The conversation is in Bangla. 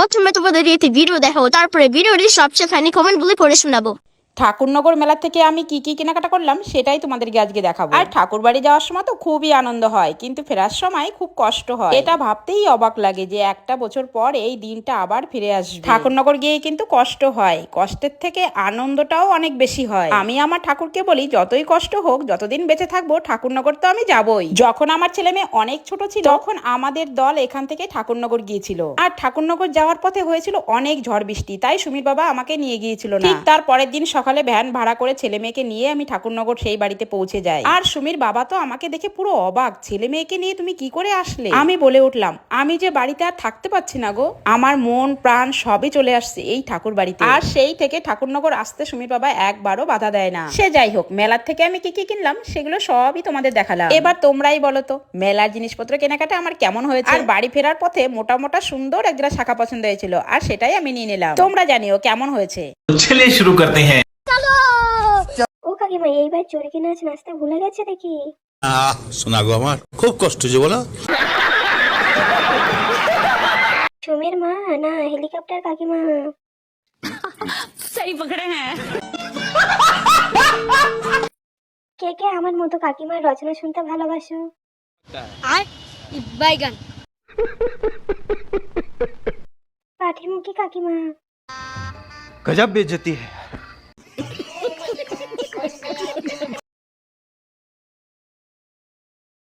প্রথমে তোমাদের একটি ভিডিও দেখাবো, তারপরে ভিডিওটি সবচেয়ে ফানি কমেন্টগুলি পড়ে শোনাবো। ঠাকুরনগর মেলা থেকে আমি কি কি কেনাকাটা করলাম সেটাই তোমাদেরকে আজকে দেখাবো। আর ঠাকুর বাড়ি যাওয়ার সময় তো খুবই আনন্দ হয়, কিন্তু ফেরার সময় খুব কষ্ট হয়। এটা ভাবতেই অবাক লাগে যে একটা বছর পর এই দিনটা আবার ফিরে আসবে। ঠাকুরনগর গিয়ে কিন্তু কষ্ট হয়, কষ্টের থেকে আনন্দটাও অনেক বেশি হয়। আমি আমার ঠাকুরকে বলি, যতই কষ্ট হোক, যতদিন বেঁচে থাকবো ঠাকুরনগর তো আমি যাবই। যখন আমার ছেলে মেয়ে অনেক ছোট ছিল তখন আমাদের দল এখান থেকে ঠাকুরনগর গিয়েছিল। আর ঠাকুরনগর যাওয়ার পথে হয়েছিল অনেক ঝড় বৃষ্টি, তাই সুমির বাবা আমাকে নিয়ে গিয়েছিল না। ঠিক তার পরের দিন সকালে ভ্যান ভাড়া করে ছেলে মেয়েকে নিয়ে আমি ঠাকুরনগর সেই বাড়িতে পৌঁছে যাই। আর সুমির বাবা তো আমাকে দেখে পুরো অবাক, ছেলে মেয়েকে নিয়ে তুমি কি করে আসলে? আমি বলে উঠলাম, আমি যে বাড়িতে আর থাকতে পারছি না গো, আমার মন প্রাণ সবই চলে আসছে এই ঠাকুর বাড়িতে। আর সেই থেকে ঠাকুরনগর আসতে সুমির বাবা একবারও বাধা দেয় না। সে যাই হোক, মেলার থেকে আমি কি কি কিনলাম সেগুলো সবই তোমাদের দেখালাম। এবার তোমরাই বলো তো মেলার জিনিসপত্র কেনাকাটা আমার কেমন হয়েছে। আর বাড়ি ফেরার পথে মোটা মোটা সুন্দর একজোড়া শাখা পছন্দ হয়েছিল, আর সেটাই আমি নিয়ে নিলাম। তোমরা জানিও কেমন হয়েছে। चलिए शुरू करते हैं। ও কাকিমা, এইবার চড়কি নাচ নাচতে ভুলে গেছে দেখি। শোনা গো, আমার খুব কষ্ট যে বলো। সুমির মা না হেলিকপ্টার কাকিমা। সেই পকড়ে হ্যাঁ। কে কে আমার মতো কাকিমার রচনা শুনতে ভালোবাসো? আর বাইগান পাঠিমুখী কাকিমা। गजब बेइज्जती है।